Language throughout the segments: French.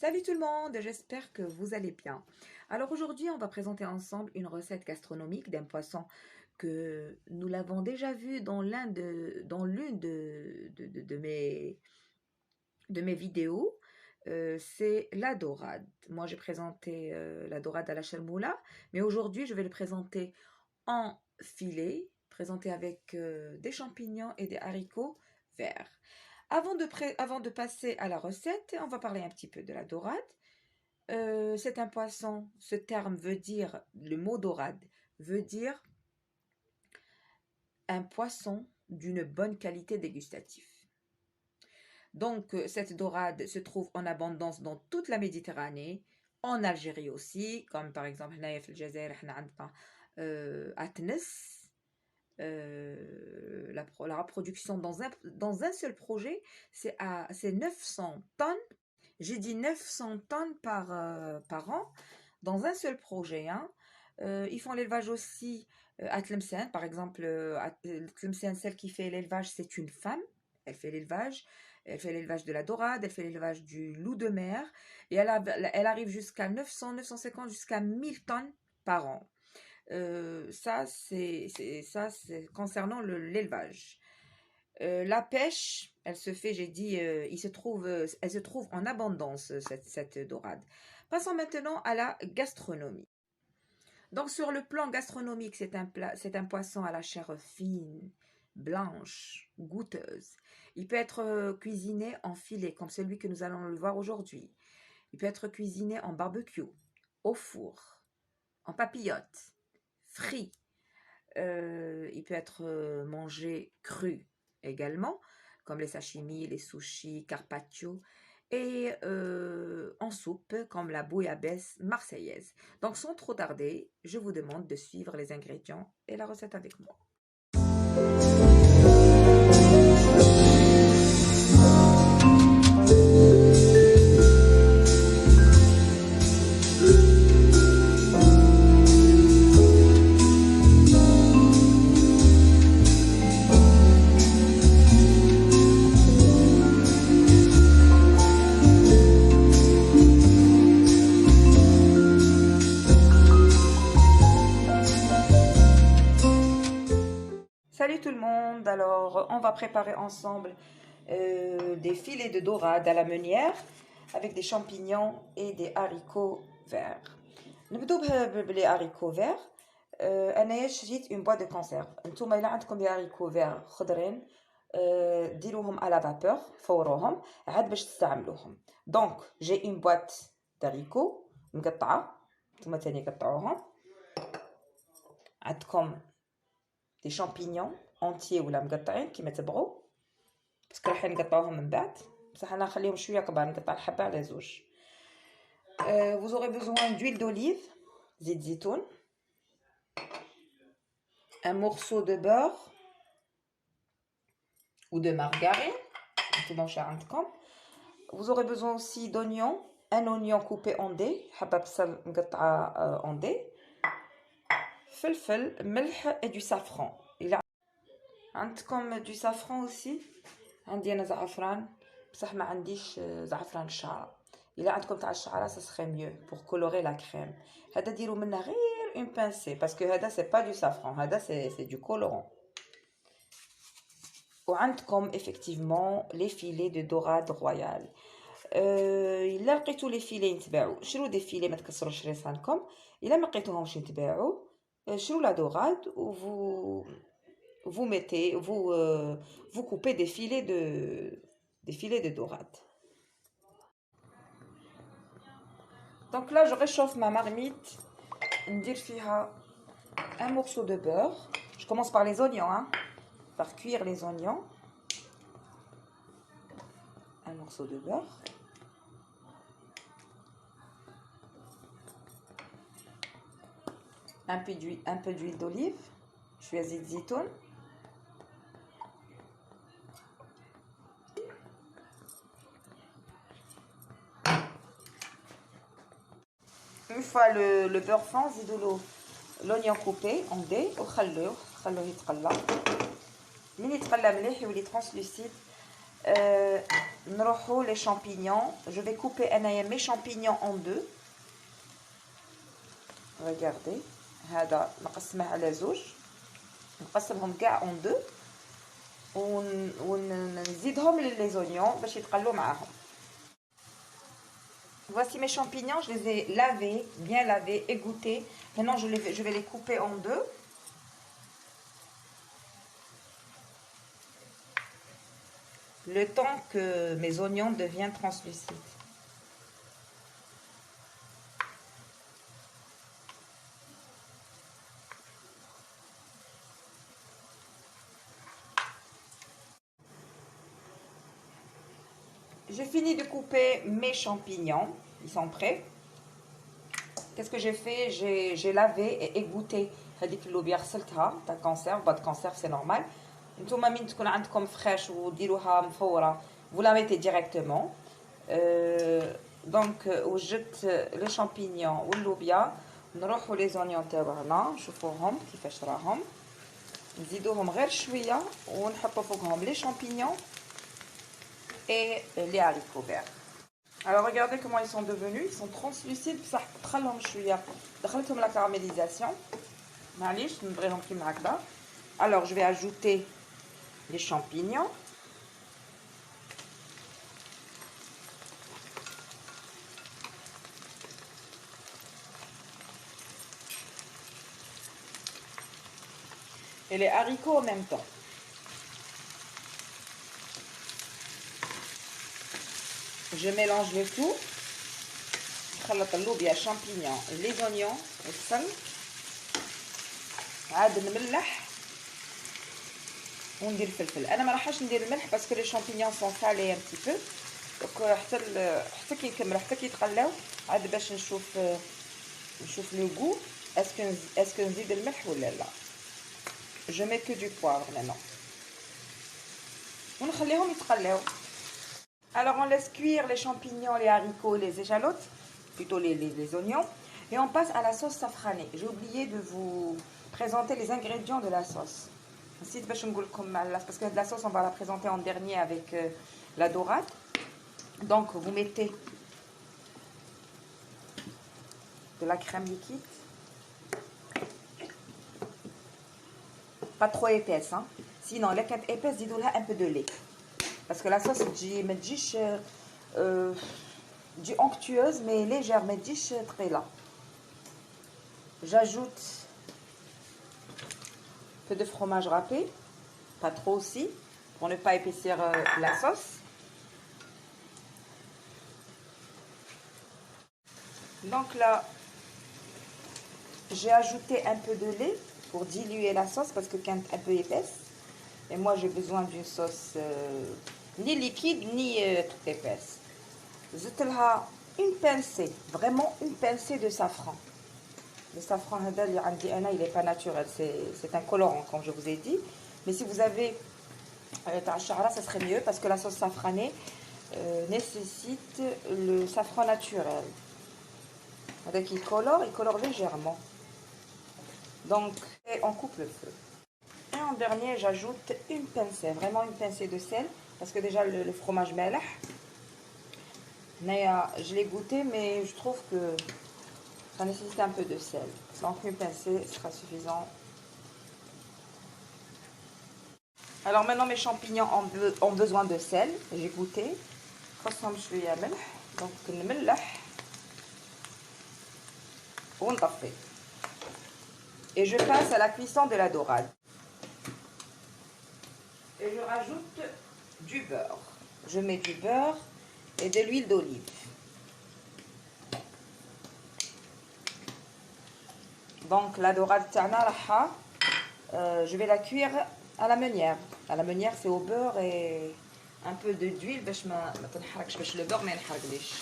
Salut tout le monde, j'espère que vous allez bien. Alors aujourd'hui, on va présenter ensemble une recette gastronomique d'un poisson que nous l'avons déjà vu dans l'une de mes vidéos. C'est la dorade. Moi, j'ai présenté la dorade à la charmoula, mais aujourd'hui, je vais le présenter en filet, présenté avec des champignons et des haricots verts. Avant de passer à la recette, on va parler un petit peu de la dorade. C'est un poisson, ce terme veut dire, le mot dorade veut dire un poisson d'une bonne qualité dégustative. Donc, cette dorade se trouve en abondance dans toute la Méditerranée, en Algérie aussi, comme par exemple, à Tness, la reproduction dans un seul projet, c'est 900 tonnes. J'ai dit 900 tonnes par an dans un seul projet. Hein. Ils font l'élevage aussi à Tlemcen. Par exemple, à Tlemcen, celle qui fait l'élevage, c'est une femme. Elle fait l'élevage. Elle fait l'élevage de la dorade, elle fait l'élevage du loup de mer. Et elle arrive jusqu'à 900, 950, jusqu'à 1000 tonnes par an. Ça, c'est concernant l'élevage. La pêche, elle se fait, j'ai dit, elle se trouve en abondance, cette dorade. Passons maintenant à la gastronomie. Donc, sur le plan gastronomique, c'est un poisson à la chair fine, blanche, goûteuse. Il peut être cuisiné en filet, comme celui que nous allons le voir aujourd'hui. Il peut être cuisiné en barbecue, au four, en papillote, frit. Il peut être mangé cru également, comme les sashimi, les sushis, carpaccio, et en soupe, comme la bouillabaisse marseillaise. Donc, sans trop tarder, je vous demande de suivre les ingrédients et la recette avec moi. Salut tout le monde, alors on va préparer ensemble des filets de dorade à la meunière avec des champignons et des haricots verts. نبدو les haricots verts. أنا شريت une boîte de conserve. نتوما إلا عندكم des haricots verts خضرين ديروهم à la vapeur فوروهم عاد باش تستعملوهم. Donc j'ai une boîte d'haricots مقطعة نتوما تاني قطعوهم. عندكم des champignons entiers ولا مقطعين كيما تبغوا باسكو راح نقطعوهم من بعد بصح انا نخليهم شويه كبار نقطع الحبه على زوج. vous aurez besoin d'huile d'olive, زيت زيتون, un morceau de beurre ou de margarine نتوما واش عندكم. vous aurez besoin aussi d'oignons, un oignon coupé en dés, حبه بصل مقطعه en dés, فلفل, ملح et du safran. عندكم du safran aussi. عندي انا زعفران بصح ما عنديش زعفران الشعره. الا عندكم تاع الشعره ça serait mieux pour colorer la crème. هذا ديروا منه غير une pincée parce que هذا c'est pas du safran, هذا c'est du colorant. وعندكم effectivement les filets de dorade royale. الا لقيتوا les filets نتباعوا شرو des filets ما تكسروش ريسانكم. الا ما لقيتوهمش نتباعوا شرو la dorade ou vous coupez des filets de dorade. Donc là, je réchauffe ma marmite. ندير فيها un morceau de beurre. Je commence par les oignons, hein, par cuire les oignons. Un morceau de beurre. Un peu d'huile d'olive. Je suis à زيت زيتون. Une fois le beurre fond, زيدوا l'oignon coupé en dés وخلوه يتقلى. من يتقلى مليح يولي translucide. نروحوا les champignons. Je vais couper mes champignons en deux. Regardez. هذا نقسمه على زوج. نقسمهم كاع en deux. ونزيدهم les oignons باش يتقلوا معاهم. Voici mes champignons, je les ai lavés, bien lavés, égouttés. Maintenant, je vais les couper en deux. Le temps que mes oignons deviennent translucides. J'ai fini de couper mes champignons, ils sont prêts. Qu'est-ce que j'ai fait? J'ai lavé et égoutté هذيك اللوبيا غسلتها تاع conserve, boîte conserve c'est normal. نتوما من تكون عندكم فريش وديروها مفوره vous la mettez directement. دونك وجدت لي شامبينيون واللوبيا. نروحوا لي زونيون تاعنا نشوفوهم كيفاش راهم. نزيدوهم غير شويه ونحطوا فوقهم لي شامبينيون et les haricots verts. Alors regardez comment ils sont devenus, ils sont translucides بصح دخلهم شويه دخلتهم la caramélisation. معليش نبغيهم كيما هكذا. Alors je vais ajouter les champignons. Et les haricots en même temps. Je mélange le tout. نخلط اللوبيا champignons les oignons والسل. عاد نملح وندير الفلفل. انا ما راحش ندير الملح باسكو لي شامبينيون سون سالي ان بتي بو. دونك حتى كي يكملوا حتى كي يتقلاو عاد باش نشوف لو غو اسكو نزيد الملح ولا لا. Je mets que du poivre maintenant. ونخليهم يتقلاو. Alors on laisse cuire les champignons, les haricots, les échalotes, plutôt les oignons, et on passe à la sauce safranée. J'ai oublié de vous présenter les ingrédients de la sauce. Parce que la sauce on va la présenter en dernier avec la dorade. Donc vous mettez de la crème liquide, pas trop épaisse, hein. Sinon les crèmes épaisses, dites-le un peu de lait. Parce que la sauce dit onctueuse mais légère, mais dit très là. J'ajoute un peu de fromage râpé, pas trop aussi, pour ne pas épaissir la sauce. Donc là, j'ai ajouté un peu de lait pour diluer la sauce parce que quand un peu épaisse. Et moi j'ai besoin d'une sauce ni liquide ni trop épaisse. J'utilise une pincée, vraiment une pincée de safran. Le safran il n'est pas naturel, c'est un colorant comme je vous ai dit. Mais si vous avez ça serait mieux parce que la sauce safranée nécessite le safran naturel. Avec il colore légèrement. Donc on coupe le feu. Et en dernier, j'ajoute une pincée, vraiment une pincée de sel, parce que déjà le fromage melh, je l'ai goûté, mais je trouve que ça nécessite un peu de sel. Donc une pincée sera suffisant. Alors maintenant mes champignons ont besoin de sel, j'ai goûté. Donc et je passe à la cuisson de la dorade. Et je rajoute du beurre. Je mets du beurre et de l'huile d'olive. Donc la dorade tana je vais la cuire à la meunière. À la meunière c'est au beurre et un peu d'huile باش ما تنحرقش باش le beurre ما ينحرقليش.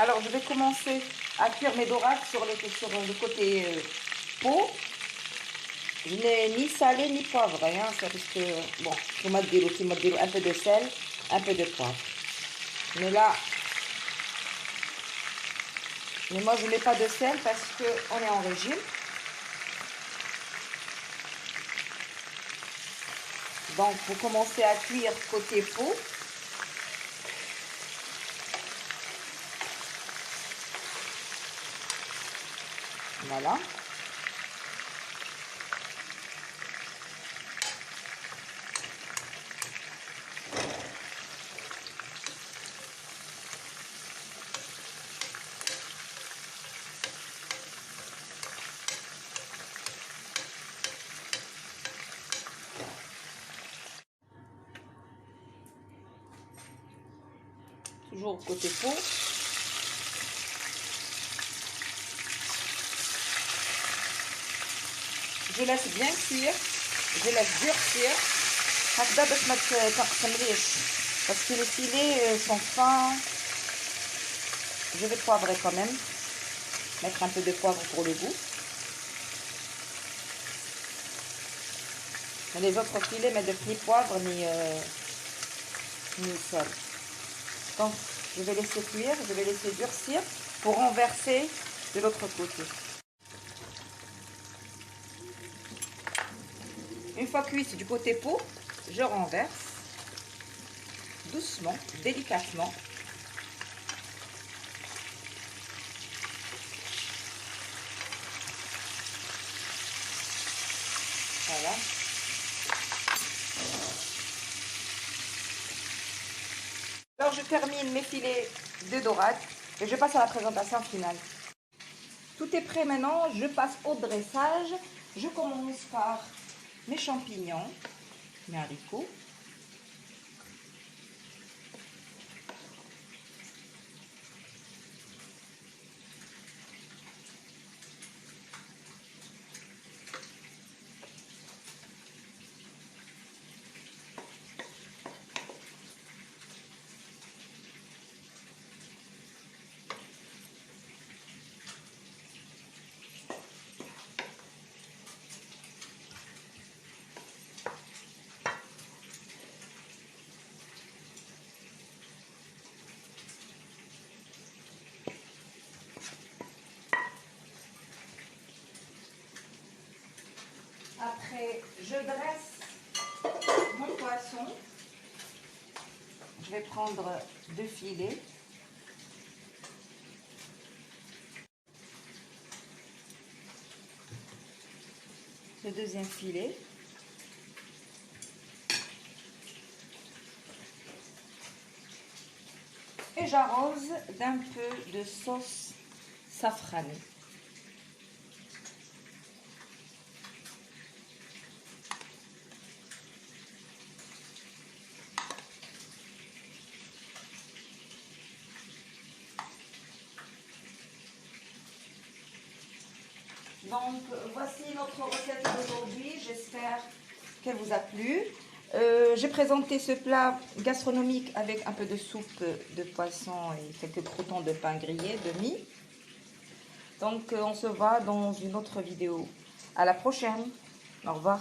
Alors je vais commencer à cuire mes dorades sur le côté peau. Je n'ai ni salé ni poivré, hein, parce que bon, un peu de sel, un peu de poivre. Mais là, Mais moi, je ne mets pas de sel parce qu'on est en régime. Donc, vous commencez à cuire côté peau. Voilà. Toujours côté peau. Je laisse bien cuire. Je laisse durcir. Parce que les filets sont fins. Je vais poivrer quand même. Mettre un peu de poivre pour le goût. Mais les autres filets mettent ni poivre ni sel. Donc je vais laisser cuire, je vais laisser durcir pour renverser de l'autre côté. Une fois cuite du côté peau, je renverse doucement, délicatement. Voilà. Alors je termine mes filets de dorade et je passe à la présentation finale. Tout est prêt maintenant, je passe au dressage. Je commence par mes champignons, mes haricots. Après, je dresse mon poisson. Je vais prendre 2 filets. Le deuxième filet. Et j'arrose d'un peu de sauce safranée. Donc, voici notre recette d'aujourd'hui. J'espère qu'elle vous a plu. J'ai présenté ce plat gastronomique avec un peu de soupe de poisson et quelques croûtons de pain grillé, de mie. Donc, on se voit dans une autre vidéo. À la prochaine. Au revoir.